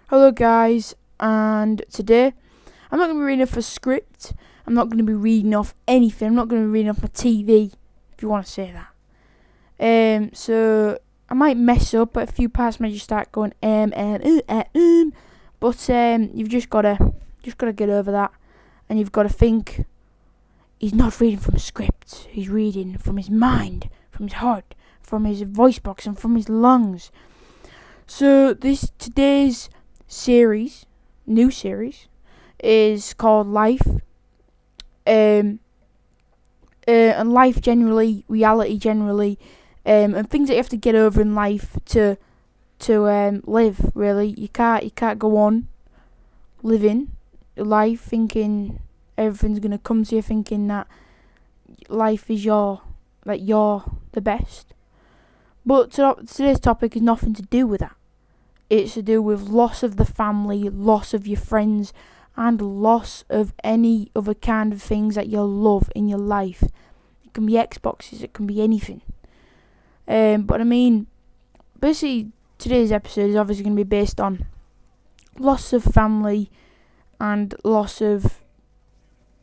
Hello guys, and today I'm not going to be reading off a script. I'm not going to be reading off anything. I'm not going to be reading off my TV, if you want to say that. So I might mess up, but a few parts might just start going but you've just gotta get over that, and you've got to think he's not reading from a script. He's reading from his mind, from his heart, from his voice box, and from his lungs. So today's new series, is called Life. And life generally, reality generally, and things that you have to get over in life to live. Really, you can't go on living life thinking everything's gonna come to you, thinking that life is you're the best. But today's topic is nothing to do with that. It's to do with loss of the family, loss of your friends, and loss of any other kind of things that you love in your life. It can be Xboxes, it can be anything. But I mean, basically, today's episode is obviously going to be based on loss of family and loss of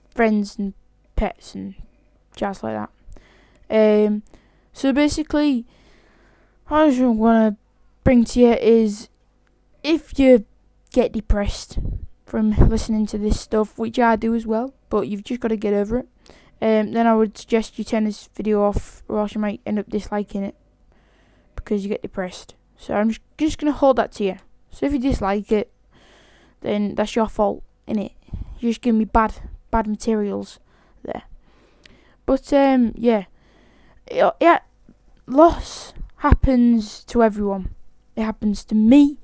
friends and pets and jazz like that. So basically, what I want to bring to you is, if you get depressed from listening to this stuff, which I do as well, but you've just got to get over it, then I would suggest you turn this video off, or else you might end up disliking it because you get depressed. So I'm just going to hold that to you. So if you dislike it, then that's your fault, innit? You're just giving me bad materials there. But yeah, loss happens to everyone. It happens to me.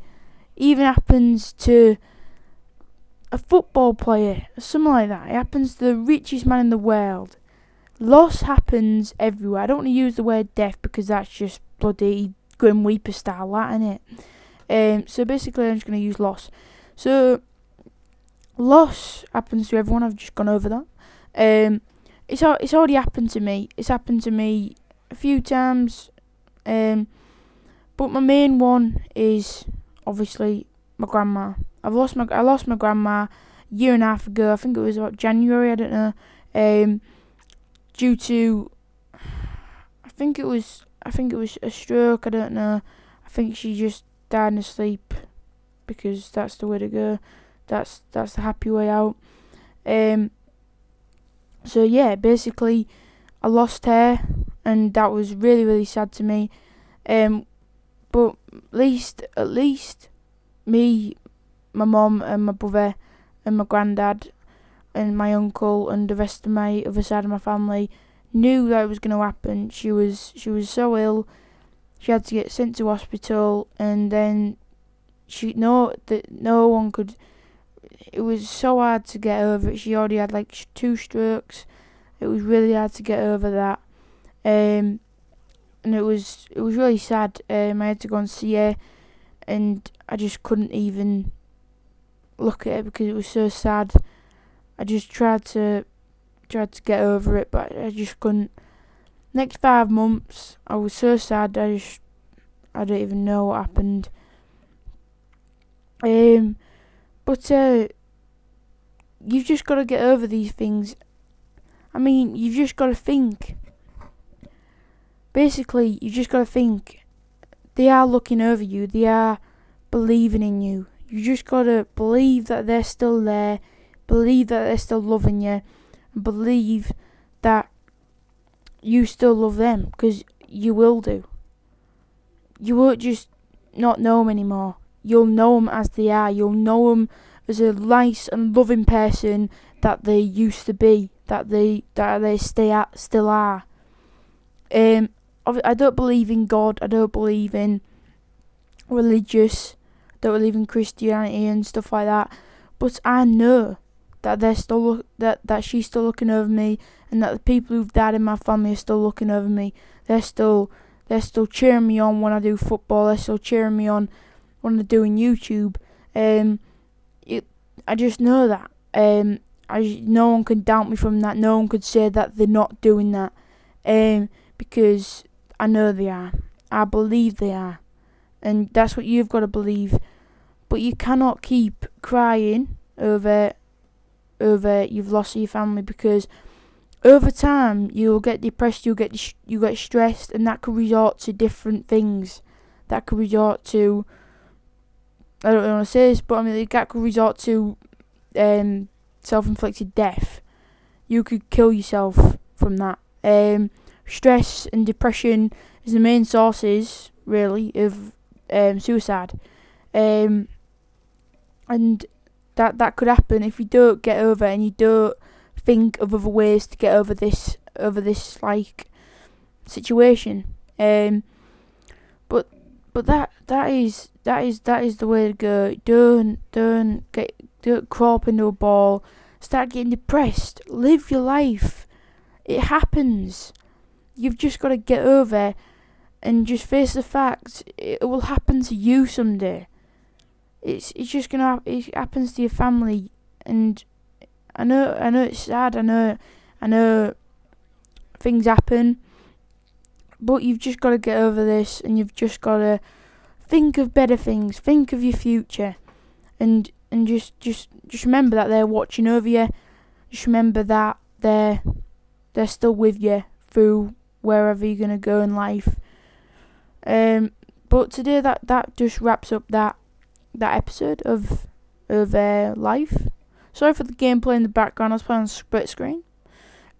Even happens to a football player, something like that. It happens to the richest man in the world. Loss happens everywhere. I don't want to use the word death because that's just bloody Grim Reaper style, that, innit? So basically, I'm just going to use loss. So loss happens to everyone. I've just gone over that. It's already happened to me. It's happened to me a few times. But my main one is obviously my grandma. I lost my grandma a year and a half ago. I think it was about January. I don't know. Due to, I think it was a stroke. I don't know. I think she just died in her sleep, because that's the way to go. That's the happy way out. So yeah, basically, I lost her, and that was really, really sad to me. But at least me, my mum and my brother and my granddad and my uncle and the rest of my other side of my family knew that it was going to happen. She was so ill. She had to get sent to hospital, and then no one could. It was so hard to get over it. She already had like 2 strokes. It was really hard to get over that. And it was really sad. I had to go and see her, and I just couldn't even look at it because it was so sad. I just tried to get over it, but I just couldn't. Next 5 months, I was so sad. I don't even know what happened. But you've just got to get over these things. I mean, you've just got to think. Basically, you just got to think. They are looking over you. They are believing in you. You just got to believe that they're still there. Believe that they're still loving you. And believe that you still love them, because you will do. You won't just not know them anymore. You'll know them as they are. You'll know them as a nice and loving person that they used to be. That they still are. I don't believe in God. I don't believe in religious. I don't believe in Christianity and stuff like that. But I know that they're still that she's still looking over me, and that the people who've died in my family are still looking over me. They're still cheering me on when I do football. They're still cheering me on when I'm doing YouTube. I just know that. No one can doubt me from that. No one could say that they're not doing that. Because I know they are. I believe they are. And that's what you've got to believe. but you cannot keep crying over you've lost your family, because over time you'll get depressed, you get stressed, and that could resort to different things. That could resort to, I don't want to say this, but I mean that could resort to self-inflicted death. You could kill yourself from that. Stress and depression is the main sources, really, of suicide. And that could happen if you don't get over it and you don't think of other ways to get over this like situation. But that is the way to go. Don't crawl up into a ball. Start getting depressed. Live your life. It happens. You've just got to get over and just face the fact it will happen to you someday. It's just gonna it happens to your family, and I know it's sad. I know things happen, but you've just got to get over this, and you've just got to think of better things. Think of your future, and just remember that they're watching over you. Just remember that they're still with you through wherever you're gonna go in life. But today that just wraps up that episode of life. Sorry for the gameplay in the background. I was playing on split screen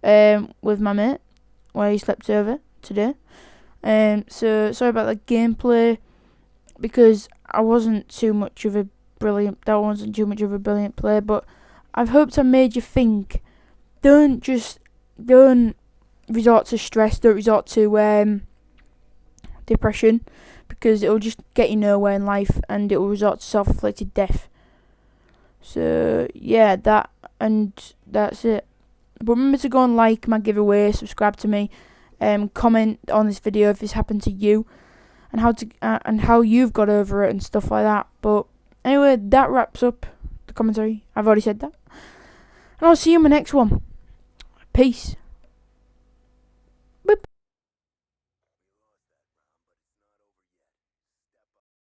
with my mate while he slept over today. So sorry about the gameplay, because I wasn't too much of a brilliant play, but I've hoped I made you think. Don't resort to stress. Don't resort to depression, because it'll just get you nowhere in life, and it will resort to self-inflicted death. So yeah, that's it. But remember to go and like my giveaway, subscribe to me, comment on this video if this happened to you, and how you've got over it and stuff like that. But anyway, that wraps up the commentary. I've already said that, and I'll see you in my next one. Peace.